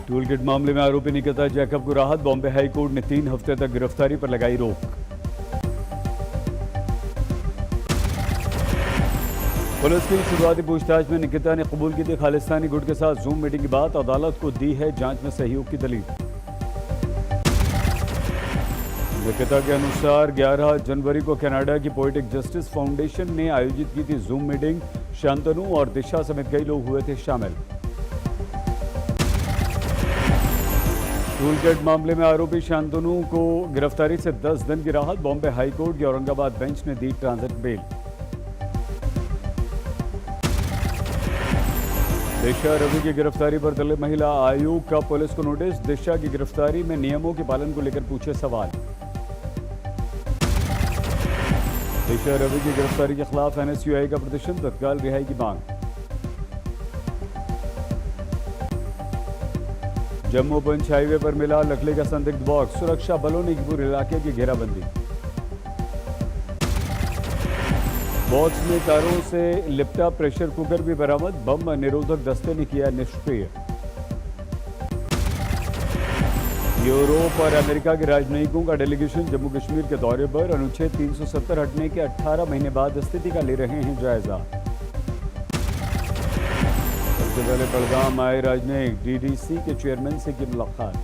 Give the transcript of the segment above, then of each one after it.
Tool kit मामले में आरोपी निकिता जैकब को राहत। बॉम्बे हाई कोर्ट ने 3 हफ्ते तक गिरफ्तारी पर लगाई रोक। पुलिस की शुरुआती पूछताछ में निकिता ने कबूल की थी खालिस्तानी गुट के साथ जूम मीटिंग की बात। अदालत को दी है जांच में सहयोग की दलील। निकिता के अनुसार 11 जनवरी को कनाडा की पोएटिक जस्टिस फाउंडेशन ने आयोजित की थी जूम मीटिंग। शांतनु और दिशा समेत कई लोग हुए थे शामिल। टूल किट मामले में आरोपी शांतनु को गिरफ्तारी से 10 दिन की राहत। बॉम्बे हाई कोर्ट की औरंगाबाद बेंच ने दी ट्रांजिट बेल। दिशा रवि की गिरफ्तारी पर दिल्ली महिला आयोग का पुलिस को नोटिस। दिशा की गिरफ्तारी में नियमों के पालन को लेकर पूछे सवाल। दिशा रवि की गिरफ्तारी के खिलाफ एनएसयूआई का प्रदर्शन, तत्काल रिहाई की मांग। जम्मू पुंछ हाईवे पर मिला लकड़ी का संदिग्ध बॉक्स। सुरक्षा बलों ने पूरे इलाके की घेराबंदी। बॉक्स में तारों से लिपटा प्रेशर कुकर भी बरामद। बम निरोधक दस्ते ने किया निष्क्रिय। यूरोप और अमेरिका के राजनयिकों का डेलीगेशन जम्मू कश्मीर के दौरे पर। अनुच्छेद 370 हटने के 18 महीने बाद स्थिति का ले रहे हैं जायजा। सबसे पहले बड़गाम आए राजनयिक। डीडीसी के चेयरमैन से की मुलाकात।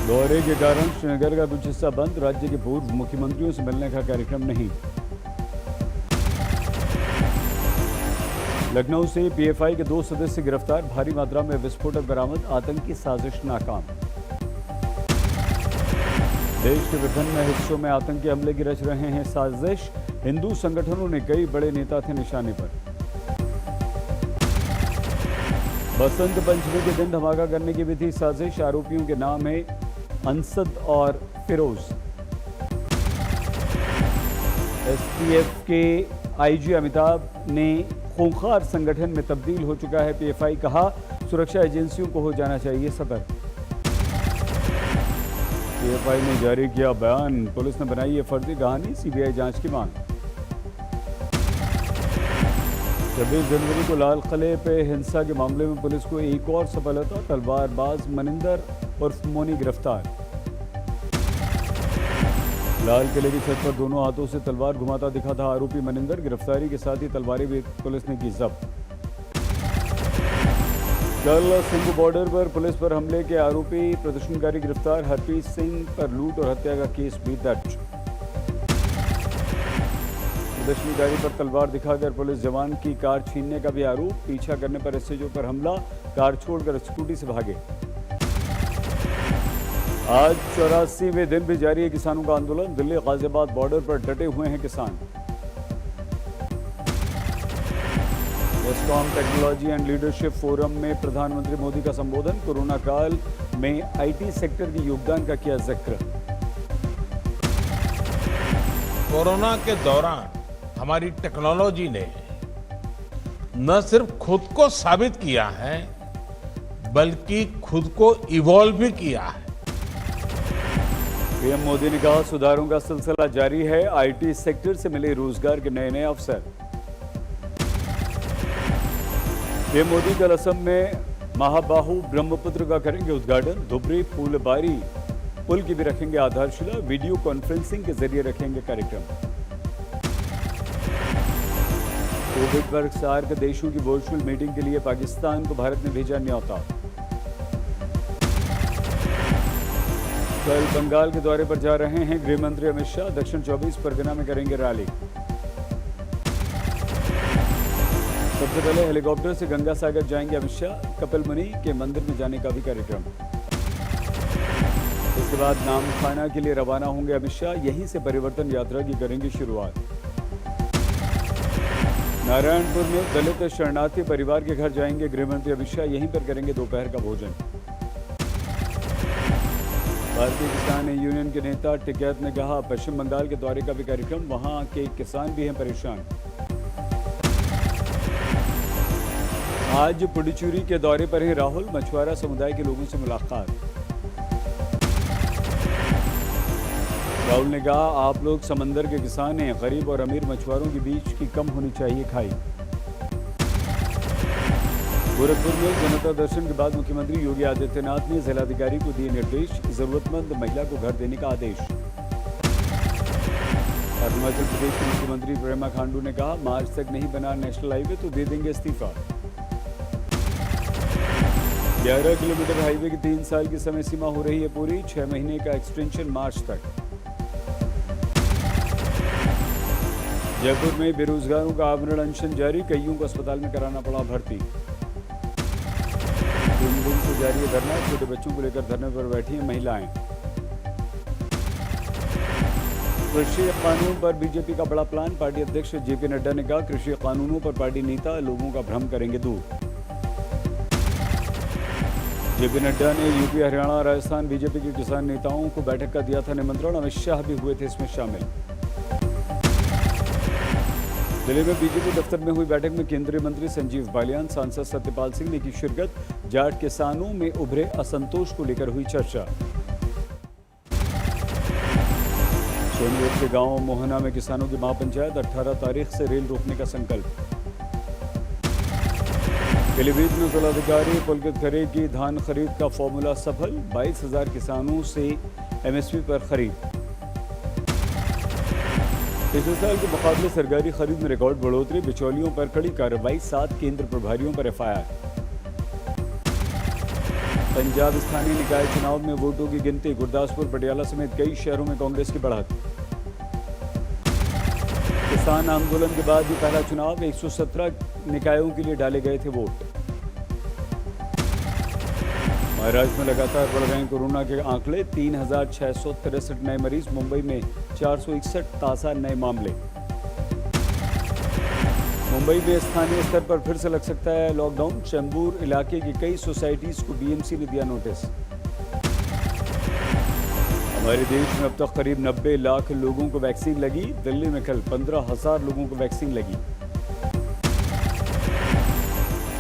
दौरे के कारण श्रीनगर का कुछ हिस्सा बंद। राज्य के पूर्व मुख्यमंत्रियों से मिलने का कार्यक्रम नहीं। लखनऊ से पीएफआई के 2 सदस्य गिरफ्तार। भारी मात्रा में विस्फोटक बरामद। आतंकी साजिश नाकाम। देश के विभिन्न हिस्सों में आतंकी हमले की रच रहे हैं साजिश। हिंदू संगठनों ने कई बड़े नेता थे निशाने पर। बसंत पंचमी के दिन धमाका करने की भी थी साजिश। आरोपियों के नाम है अंसद और फिरोज। एसटीएफ के आईजी अमिताभ ने खूंखार संगठन में तब्दील हो चुका है पीएफआई। कहा सुरक्षा एजेंसियों को हो जाना चाहिए सतर्क। पीएफआई ने जारी किया बयान। पुलिस ने बनाई है फर्जी कहानी। सीबीआई जांच की मांग। 26 जनवरी को लाल किले पे हिंसा के मामले में पुलिस को एक और सफलता। तलवारबाज मनिंदर उर्फ मोनी गिरफ्तार। लाल किले की छत पर दोनों हाथों से तलवार घुमाता दिखा था आरोपी मनिंदर। गिरफ्तारी के साथ ही तलवारें भी पुलिस ने की जब्त। कल सिंघू बॉर्डर पर पुलिस पर हमले के आरोपी प्रदर्शनकारी गिरफ्तार। हरप्रीत सिंह पर लूट और हत्या का केस भी दर्ज। प्रदर्शनकारी पर तलवार दिखाकर पुलिस जवान की कार छीनने का भी आरोप। पीछा करने पर एसएचओ पर हमला। कार छोड़कर स्कूटी से भागे। आज 84वें दिन भी जारी है किसानों का आंदोलन। दिल्ली गाजियाबाद बॉर्डर पर डटे हुए हैं किसान। एस्कॉम टेक्नोलॉजी एंड लीडरशिप फोरम में प्रधानमंत्री मोदी का संबोधन। कोरोना काल में आईटी सेक्टर के योगदान का किया जिक्र। कोरोना के दौरान हमारी टेक्नोलॉजी ने न सिर्फ खुद को साबित किया है बल्कि खुद को इवॉल्व भी किया है। पीएम मोदी ने कहा सुधारों का सिलसिला जारी है। आईटी सेक्टर से मिले रोजगार के नए नए अवसर। पीएम मोदी कल असम में महाबाहु ब्रह्मपुत्र का करेंगे उद्घाटन। धुबरी फूलबारी पुल की भी रखेंगे आधारशिला। वीडियो कॉन्फ्रेंसिंग के जरिए रखेंगे कार्यक्रम। कोविड पर सार्क देशों की वर्चुअल मीटिंग के लिए पाकिस्तान को भारत ने भेजा न्यौता। कल बंगाल के दौरे पर जा रहे हैं गृह मंत्री अमित शाह। दक्षिण 24 परगना में करेंगे रैली। सबसे पहले हेलीकॉप्टर से गंगा सागर जाएंगे अमित शाह। कपिल मुनि के मंदिर में जाने का भी कार्यक्रम। इसके बाद नामखाना के लिए रवाना होंगे अमित शाह। यहीं से परिवर्तन यात्रा की करेंगे शुरुआत। नारायणपुर में दलित शरणार्थी परिवार के घर जाएंगे गृह मंत्री अमित शाह। यहीं पर करेंगे दोपहर का भोजन। भारतीय किसान यूनियन के नेता टिकैत ने कहा पश्चिम बंगाल के दौरे का भी कार्यक्रम। वहां के किसान भी हैं परेशान। आज पुडुचेरी के दौरे पर हैं राहुल। मछुआरा समुदाय के लोगों से मुलाकात। राहुल ने कहा आप लोग समंदर के किसान हैं। गरीब और अमीर मछुआरों के बीच की कम होनी चाहिए खाई। गोरखपुर में जनता दर्शन के बाद मुख्यमंत्री योगी आदित्यनाथ ने जिलाधिकारी को दिए निर्देश, जरूरतमंद महिला को घर देने का आदेश। अरुणाचल प्रदेश के मुख्यमंत्री पेमा खांडू ने कहा, मार्च तक नहीं बना नेशनल हाईवे तो दे देंगे इस्तीफा। 11 किलोमीटर हाईवे की 3 साल की समय सीमा हो रही है पूरी, 6 महीने का एक्सटेंशन मार्च तक। जयपुर में बेरोजगारों का आवरण अनशन जारी, कईयों को अस्पताल में कराना पड़ा भर्ती। 3 दिन से जारी है धरना, छोटे बच्चों को लेकर धरने पर बैठी हैं महिलाएं। कृषि कानून पर बीजेपी का बड़ा प्लान, पार्टी अध्यक्ष जेपी नड्डा ने कहा, कृषि कानूनों पर पार्टी नेता लोगों का भ्रम करेंगे दूर। जेपी नड्डा ने यूपी, हरियाणा, राजस्थान बीजेपी के किसान नेताओं को बैठक का दिया था निमंत्रण, अमित शाह भी हुए थे इसमें शामिल। दिल्ली में बीजेपी दफ्तर में हुई बैठक में केंद्रीय मंत्री संजीव बालियान, सांसद सत्यपाल सिंह ने की शिरकत, जाट किसानों में उभरे असंतोष को लेकर हुई चर्चा। सोनभद्र के गांव मोहना में किसानों की महापंचायत, 18 तारीख से रेल रोकने का संकल्प। पीलीभीत में जिलाधिकारी पुलकित खरे की धान खरीद का फॉर्मूला सफल, 22,000 किसानों से एमएसपी पर खरीद। पिछले साल के मुकाबले सरकारी खरीद में रिकॉर्ड बढ़ोतरी, बिचौलियों पर कड़ी कार्रवाई, 7 केंद्र प्रभारियों पर एफआईआर। पंजाब स्थानीय निकाय चुनाव में वोटों की गिनती, गुरदासपुर, पटियाला समेत कई शहरों में कांग्रेस की बढ़त। किसान आंदोलन के बाद भी पहला चुनाव, 117 निकायों के लिए डाले गए थे वोट। महाराष्ट्र में लगातार बढ़ रहे हैं कोरोना के आंकड़े, 3,663 नए मरीज, मुंबई में 461 ताज़ा नए मामले। मुंबई में स्थानीय स्तर पर फिर से लग सकता है लॉकडाउन, चेंबूर इलाके की कई सोसाइटीज को बीएमसी ने दिया नोटिस। हमारे देश में अब तक करीब 90 लाख लोगों को वैक्सीन लगी, दिल्ली में कल 15,000 लोगों को वैक्सीन लगी।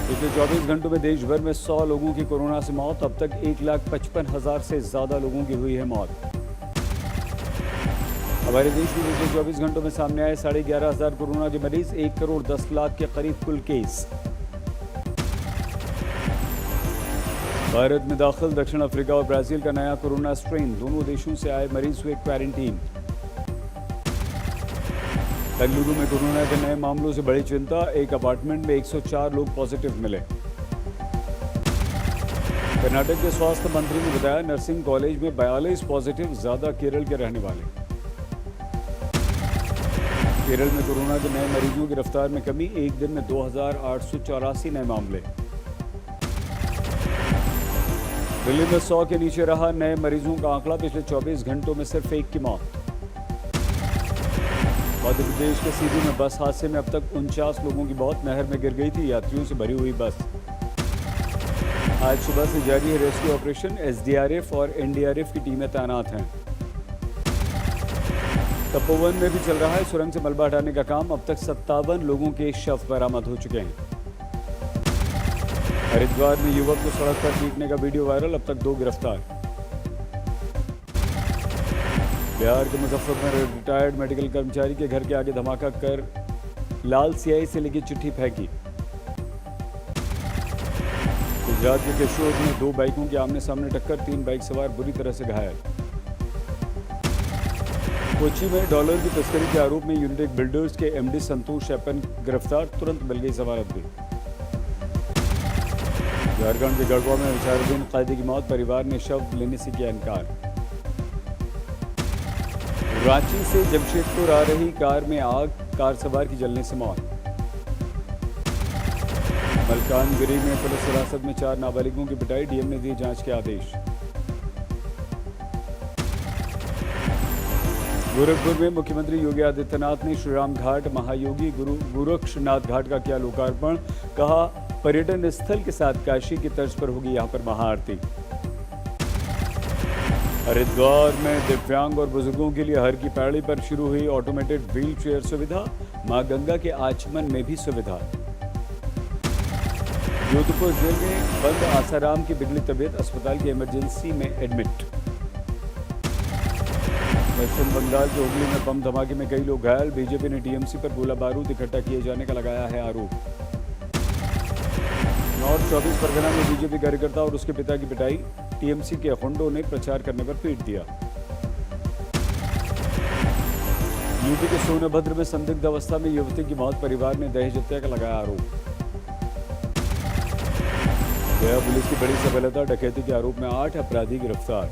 पिछले 24 घंटों में देश भर में 100 लोगों की कोरोना से मौत, अब तक 1,55,000 से ज्यादा लोगों की हुई है मौत। हमारे देश में पिछले 24 घंटों में सामने आए 11,500 कोरोना के मरीज, 1 करोड़ 10 लाख के करीब कुल केस। भारत में दाखिल दक्षिण अफ्रीका और ब्राजील का नया कोरोना स्ट्रेन, दोनों देशों से आए मरीज हुए क्वारंटीन। बेंगलुरु में कोरोना के नए मामलों से बड़ी चिंता, एक अपार्टमेंट में 104 लोग पॉजिटिव मिले। कर्नाटक के स्वास्थ्य मंत्री ने बताया, नर्सिंग कॉलेज में 42 पॉजिटिव, ज्यादा केरल के रहने वाले। केरल में कोरोना के नए मरीजों की रफ्तार में कमी, एक दिन में 2,884 नए मामले। दिल्ली में 100 के नीचे रहा नए मरीजों का आंकड़ा, पिछले 24 घंटों में सिर्फ 1 की मौत। मध्य प्रदेश के सीधी में बस हादसे में अब तक 49 लोगों की मौत, नहर में गिर गई थी यात्रियों से भरी हुई बस। आज सुबह से जारी है रेस्क्यू ऑपरेशन, एसडीआरएफ और एनडीआरएफ की टीमें तैनात हैं। तपोवन में भी चल रहा है सुरंग से मलबा हटाने का काम, अब तक 57 लोगों के शव बरामद हो चुके हैं। हरिद्वार में युवक को सड़क पर पीटने का वीडियो वायरल, अब तक 2 गिरफ्तार। बिहार के मुजफ्फरपुर में रिटायर्ड मेडिकल कर्मचारी के घर के आगे धमाका कर लाल स्याही से लिखी चिट्ठी फेंकी। गुजरात के केशोद में 2 बाइकों की आमने सामने टक्कर, 3 बाइक सवार बुरी तरह से घायल। कोच्चि में डॉलर की तस्करी के आरोप में यूनिटेक बिल्डर्स के एमडी संतोष शेपन गिरफ्तार, तुरंत मिल गई जमानत भी। झारखंड के गढ़वा में विचाराधीन कैदी की मौत, परिवार ने शव लेने से किया इनकार। रांची से जमशेदपुर आ रही कार में आग, कार सवार की जलने से मौत। मलकानगिरी में पुलिस हिरासत में 4 नाबालिगों की पिटाई, डीएम ने दिए जांच के आदेश। गोरखपुर में मुख्यमंत्री योगी आदित्यनाथ ने श्रीराम घाट, महायोगी गुरु गोरक्षनाथ घाट का किया लोकार्पण, कहा पर्यटन स्थल के साथ काशी की तर्ज पर होगी यहां पर महाआरती। हरिद्वार में दिव्यांग और बुजुर्गों के लिए हर की पैड़ी पर शुरू हुई ऑटोमेटेड व्हील चेयर सुविधा, मां गंगा के आचमन में भी सुविधा। जोधपुर जेल में बंद आसाराम की बिगड़ी तबीयत, अस्पताल की इमरजेंसी में एडमिट। पश्चिम बंगाल के हुगली में बम धमाके में कई लोग घायल, बीजेपी ने टीएमसी पर गोला बारूद इकट्ठा किए जाने का लगाया है आरोप। नॉर्थ 24 परगना में बीजेपी कार्यकर्ता और उसके पिता की पिटाई, टीएमसी के अखंडों ने प्रचार करने पर पीट दिया। यूपी के सोनभद्र में संदिग्ध अवस्था में युवती की मौत, परिवार ने दहेज हत्या का लगाया आरोप। गया पुलिस की बड़ी सफलता, डकैती के आरोप में 8 अपराधी गिरफ्तार।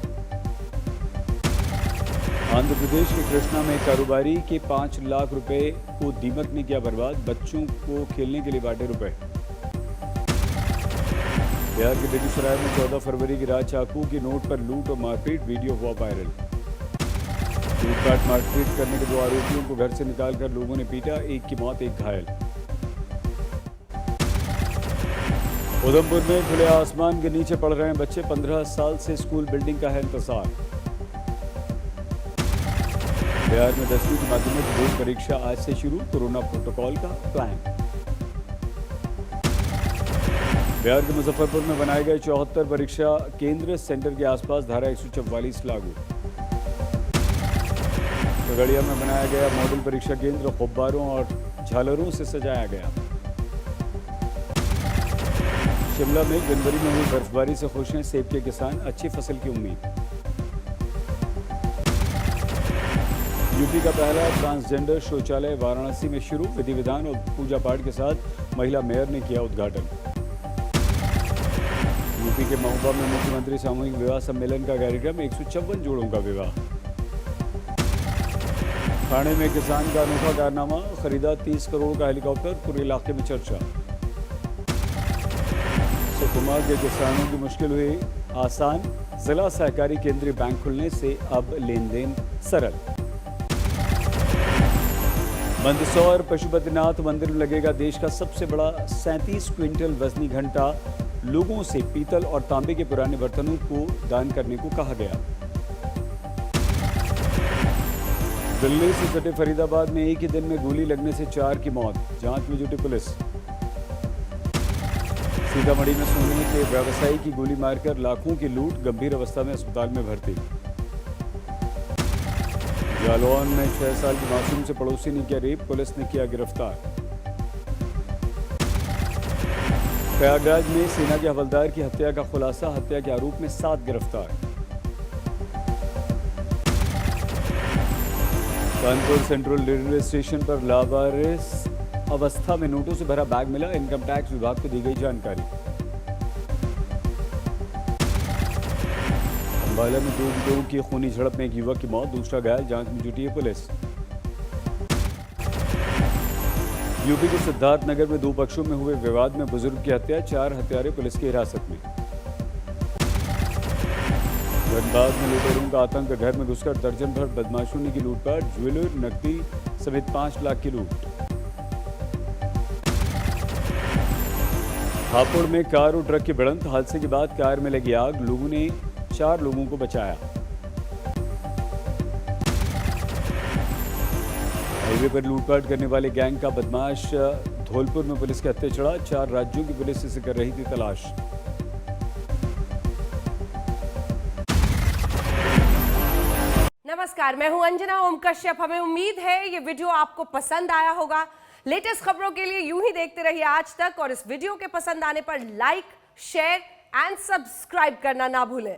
आंध्र प्रदेश के कृष्णा में कारोबारी के 5 लाख रुपए को दीमक ने किया बर्बाद, बच्चों को खेलने के लिए बांटे रुपए। बिहार के बेगूसराय में 14 फरवरी की रात चाकू की नोट पर लूट और मारपीट, वीडियो हुआ वायरल। लूटपाट मारपीट करने के 2 आरोपियों को घर से निकालकर लोगों ने पीटा, एक की मौत, एक घायल। उधमपुर में खुले आसमान के नीचे पढ़ रहे हैं बच्चे, 15 साल से स्कूल बिल्डिंग का है इंतजार। बिहार में 10वीं की माध्यमिक बोर्ड परीक्षा आज से शुरू, कोरोना प्रोटोकॉल का प्लान। बिहार के मुजफ्फरपुर में बनाए गए 74 परीक्षा केंद्र, सेंटर के आसपास धारा 144 लागू। खगड़िया में बनाया गया मॉडल परीक्षा केंद्र, गुब्बारों और झालरों से सजाया गया। शिमला में जनवरी में हुई बर्फबारी से खुश हैं सेब के किसान, अच्छी फसल की उम्मीद। यूपी का पहला ट्रांसजेंडर शौचालय वाराणसी में शुरू, विधि विधान और पूजा पाठ के साथ महिला मेयर ने किया उद्घाटन। यूपी के महोबा में मुख्यमंत्री सामूहिक विवाह सम्मेलन का कार्यक्रम, 154 जोड़ों का विवाह। ठाणे में किसान का अनोखा कारनामा, खरीदा 30 करोड़ का हेलीकॉप्टर, पूरे इलाके में चर्चा। सुकमा के किसानों की मुश्किल हुई आसान, जिला सहकारी केंद्रीय बैंक खुलने से अब लेन देन सरल। मंदसौर पशुपतिनाथ मंदिर में लगेगा देश का सबसे बड़ा 37 क्विंटल वजनी घंटा, लोगों से पीतल और तांबे के पुराने बर्तनों को दान करने को कहा गया। दिल्ली से सटे फरीदाबाद में एक ही दिन में गोली लगने से 4 की मौत, जांच में जुटी पुलिस। सीतामढ़ी में सोने के व्यवसायी की गोली मारकर लाखों की लूट, गंभीर अवस्था में अस्पताल में भर्ती। जालौन में 6 साल की मासूम से पड़ोसी ने किया रेप, पुलिस ने किया गिरफ्तार। प्रयागराज में सेना के हवलदार की हत्या का खुलासा, हत्या के आरोप में 7 गिरफ्तार। कानपुर सेंट्रल रेलवे स्टेशन पर लावारिस अवस्था में नोटों से भरा बैग मिला, इनकम टैक्स विभाग को दी गई जानकारी। अंबाला में 2 गिरोह की खूनी झड़प में एक युवक की मौत, दूसरा घायल, जांच में जुटी है पुलिस। यूपी के सिद्धार्थनगर में 2 पक्षों में हुए विवाद में बुजुर्ग की हत्या, 4 हत्यारे पुलिस की हिरासत में। धनबाद में लुटेरों का आतंक, घर में घुसकर दर्जन भर बदमाशों ने की लूटपाट, ज्वेलर, नकदी समेत 5 लाख की लूट। हापुड़ में कार और ट्रक की भिड़ंत, हादसे के बाद कार में लगी आग, लोगों ने 4 लोगों को बचाया। हाईवे पर लूटपाट करने वाले गैंग का बदमाश धौलपुर में पुलिस के हत्थे चढ़ा, 4 राज्यों की पुलिस इसे कर रही थी तलाश। नमस्कार, मैं हूं अंजना ओम कश्यप। हमें उम्मीद है ये वीडियो आपको पसंद आया होगा। लेटेस्ट खबरों के लिए यूं ही देखते रहिए आज तक, और इस वीडियो के पसंद आने पर लाइक, शेयर एंड सब्सक्राइब करना ना भूलें।